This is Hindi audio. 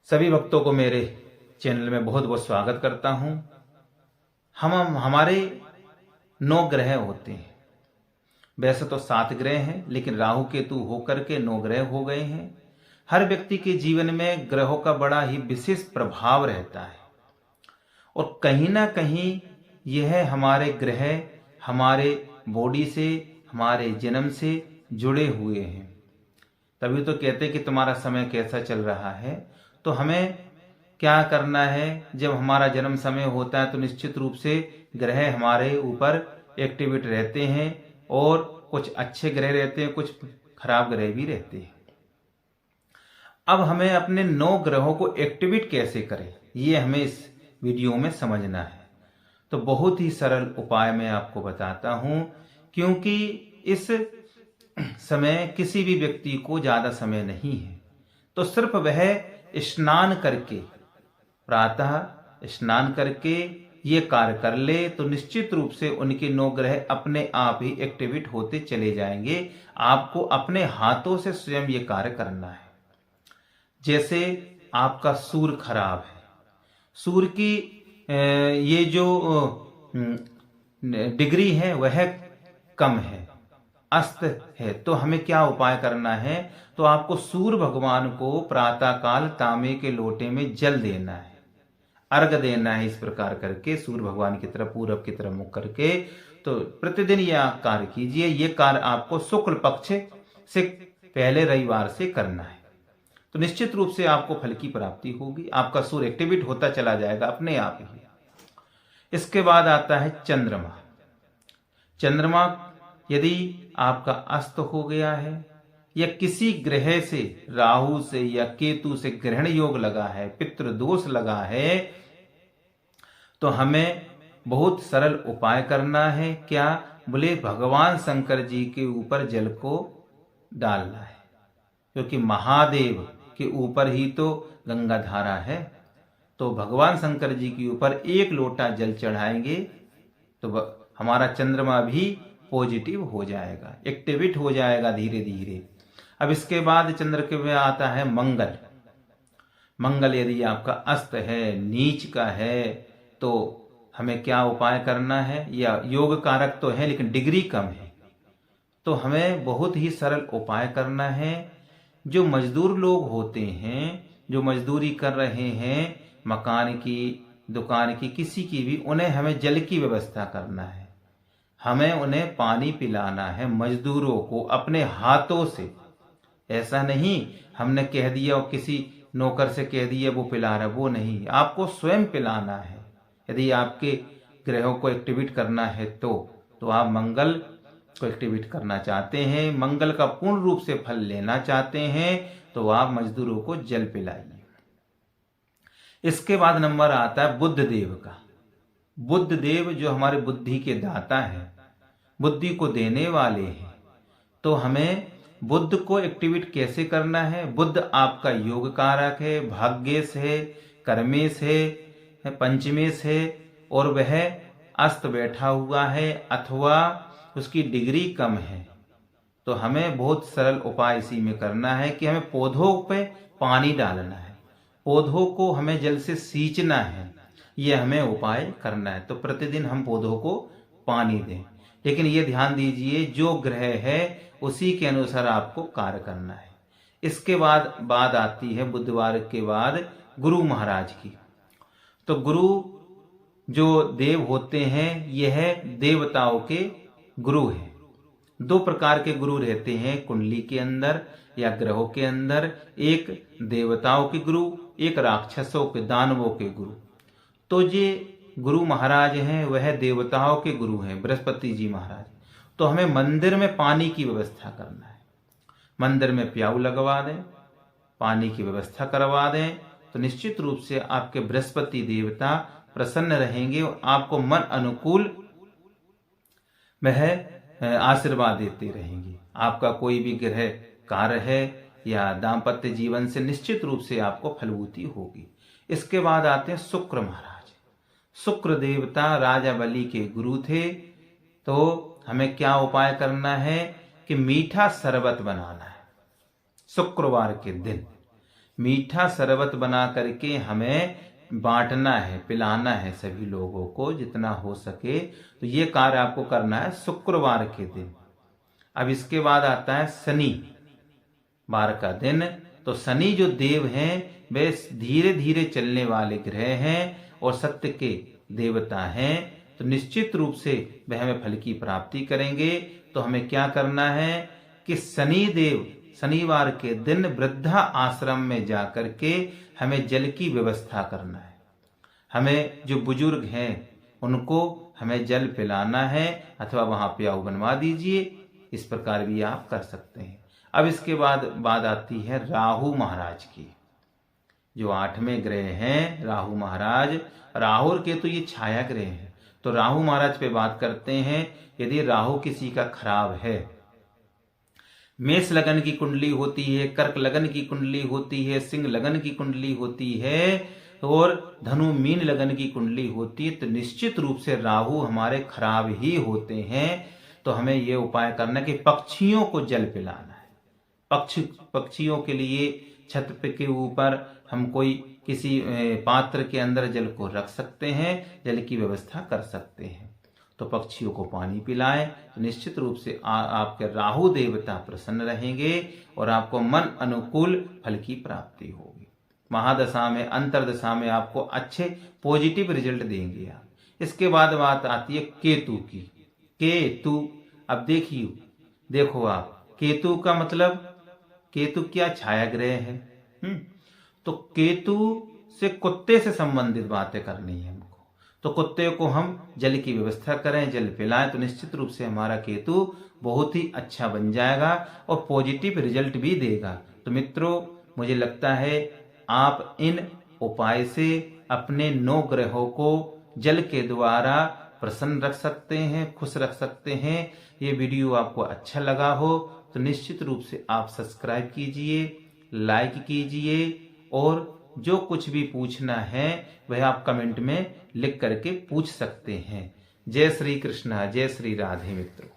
सभी भक्तों को मेरे चैनल में बहुत बहुत स्वागत करता हूं। हमारे 9 ग्रह होते हैं। वैसे तो 7 ग्रह हैं, लेकिन राहु केतु होकर के 9 ग्रह हो गए हैं। हर व्यक्ति के जीवन में ग्रहों का बड़ा ही विशेष प्रभाव रहता है और कहीं ना कहीं यह हमारे ग्रह हमारे बॉडी से, हमारे जन्म से जुड़े हुए हैं। तभी तो कहते हैं कि तुम्हारा समय कैसा चल रहा है। तो हमें क्या करना है, जब हमारा जन्म समय होता है तो निश्चित रूप से ग्रह हमारे ऊपर एक्टिवेट रहते हैं और कुछ अच्छे ग्रह रहते हैं, कुछ खराब ग्रह भी रहते हैं। अब हमें अपने 9 ग्रहों को एक्टिवेट कैसे करें, ये हमें इस वीडियो में समझना है। तो बहुत ही सरल उपाय मैं आपको बताता हूं, क्योंकि इस समय किसी भी व्यक्ति को ज्यादा समय नहीं है। तो सिर्फ वह स्नान करके, प्रातः स्नान करके ये कार्य कर ले तो निश्चित रूप से उनके 9 ग्रह अपने आप ही एक्टिवेट होते चले जाएंगे। आपको अपने हाथों से स्वयं ये कार्य करना है। जैसे आपका सूर्य खराब है, सूर्य की ये जो डिग्री है वह कम है, अस्त है, तो हमें क्या उपाय करना है। तो आपको सूर्य भगवान को प्रातः काल तांबे के लोटे में जल देना है, अर्घ देना है। इस प्रकार करके सूर्य भगवान की तरफ, पूरब की तरफ मुख करके तो प्रतिदिन यह कार्य कीजिए। यह कार्य आपको शुक्ल पक्ष से पहले रविवार से करना है, तो निश्चित रूप से आपको फल की प्राप्ति होगी। आपका सूर्य एक्टिवेट होता चला जाएगा अपने आप ही। इसके बाद आता है चंद्रमा। चंद्रमा यदि आपका अस्त हो गया है या किसी ग्रह से, राहु से या केतु से ग्रहण योग लगा है, पितृ दोष लगा है, तो हमें बहुत सरल उपाय करना है। क्या बोले, भगवान शंकर जी के ऊपर जल को डालना है, क्योंकि महादेव के ऊपर ही तो गंगा धारा है। तो भगवान शंकर जी के ऊपर 1 लोटा जल चढ़ाएंगे तो हमारा चंद्रमा भी पॉजिटिव हो जाएगा, एक्टिवेट हो जाएगा धीरे धीरे। अब इसके बाद चंद्र के में आता है मंगल। मंगल यदि आपका अस्त है, नीच का है, तो हमें क्या उपाय करना है। या योग कारक तो है लेकिन डिग्री कम है, तो हमें बहुत ही सरल उपाय करना है। जो मजदूर लोग होते हैं, जो मजदूरी कर रहे हैं, मकान की, दुकान की, किसी की भी, उन्हें हमें जल की व्यवस्था करना है। हमें उन्हें पानी पिलाना है, मजदूरों को अपने हाथों से। ऐसा नहीं हमने कह दिया और किसी नौकर से कह दिया वो पिला रहा, वो नहीं, आपको स्वयं पिलाना है। यदि आपके ग्रहों को एक्टिवेट करना है तो आप मंगल को एक्टिवेट करना चाहते हैं, मंगल का पूर्ण रूप से फल लेना चाहते हैं, तो आप मजदूरों को जल पिलाइए। इसके बाद नंबर आता है बुध देव का। बुध देव जो हमारे बुद्धि के दाता है, बुद्धि को देने वाले हैं, तो हमें बुध को एक्टिवेट कैसे करना है। बुध आपका योग कारक है, भाग्येश है, कर्मेश है, पंचमेश है, और वह अस्त बैठा हुआ है अथवा उसकी डिग्री कम है। तो हमें बहुत सरल उपाय इसी में करना है कि हमें पौधों पे पानी डालना है, पौधों को हमें जल से सींचना है, ये हमें उपाय करना है। तो प्रतिदिन हम पौधों को पानी दें, लेकिन ये ध्यान दीजिए जो ग्रह है उसी के अनुसार आपको कार्य करना है। इसके बाद आती है बुधवार के बाद गुरु महाराज की। तो गुरु जो देव होते हैं, यह देवताओं के गुरु हैं। 2 प्रकार के गुरु रहते हैं कुंडली के अंदर या ग्रहों के अंदर, एक देवताओं के गुरु, एक राक्षसों के, दानवों के गुरु। तो ये गुरु महाराज हैं वह देवताओं के गुरु हैं, बृहस्पति जी महाराज। तो हमें मंदिर में पानी की व्यवस्था करना है, मंदिर में प्याऊ लगवा दें, पानी की व्यवस्था करवा दें, तो निश्चित रूप से आपके बृहस्पति देवता प्रसन्न रहेंगे और आपको मन अनुकूल वह आशीर्वाद देते रहेंगे। आपका कोई भी ग्रह कार्य है या दाम्पत्य जीवन से निश्चित रूप से आपको फलभूति होगी। इसके बाद आते हैं शुक्र महाराज। शुक्र देवता राजा बलि के गुरु थे। तो हमें क्या उपाय करना है कि मीठा शरबत बनाना है शुक्रवार के दिन। मीठा शरबत बना करके हमें बांटना है, पिलाना है सभी लोगों को जितना हो सके। तो ये कार्य आपको करना है शुक्रवार के दिन। अब इसके बाद आता है शनिवार का दिन। तो शनि जो देव हैं वे धीरे धीरे चलने वाले ग्रह हैं और सत्य के देवता हैं। तो निश्चित रूप से वह हमें फल की प्राप्ति करेंगे। तो हमें क्या करना है कि शनि देव शनिवार के दिन वृद्धा आश्रम में जाकर के हमें जल की व्यवस्था करना है। हमें जो बुजुर्ग हैं उनको हमें जल पिलाना है, अथवा वहां प्याऊ बनवा दीजिए। इस प्रकार भी आप कर सकते हैं। अब इसके बाद आती है राहु महाराज की, जो 8वें ग्रह हैं राहु महाराज। राहु और केतु ये छाया ग्रह हैं। तो राहु महाराज पे बात करते हैं। यदि राहु किसी का खराब है, मेष लगन की कुंडली होती है, कर्क लगन की कुंडली होती है, सिंह लगन की कुंडली होती है और धनु मीन लगन की कुंडली होती है, तो निश्चित रूप से राहु हमारे खराब ही होते हैं। तो हमें यह उपाय करना है कि पक्षियों को जल पिलाना है। पक्षियों के लिए छत के ऊपर हम कोई किसी पात्र के अंदर जल को रख सकते हैं, जल की व्यवस्था कर सकते हैं। तो पक्षियों को पानी पिलाएं तो निश्चित रूप से आपके राहु देवता प्रसन्न रहेंगे और आपको मन अनुकूल फल की प्राप्ति होगी। महादशा में अंतरदशा में आपको अच्छे पॉजिटिव रिजल्ट देंगे आप। इसके बाद बात आती है केतु की। केतु, अब देखो आप, केतु का मतलब, केतु क्या छाया ग्रह है। तो केतु से कुत्ते से संबंधित बातें करनी है हमको। तो कुत्ते को हम जल की व्यवस्था करें, जल पिलाएं, तो निश्चित रूप से हमारा केतु बहुत ही अच्छा बन जाएगा और पॉजिटिव रिजल्ट भी देगा। तो मित्रों, मुझे लगता है आप इन उपाय से अपने 9 ग्रहों को जल के द्वारा प्रसन्न रख सकते हैं, खुश रख सकते हैं। ये वीडियो आपको अच्छा लगा हो तो निश्चित रूप से आप सब्सक्राइब कीजिए, लाइक कीजिए और जो कुछ भी पूछना है वह आप कमेंट में लिख करके पूछ सकते हैं। जय श्री कृष्णा, जय श्री राधे मित्रों।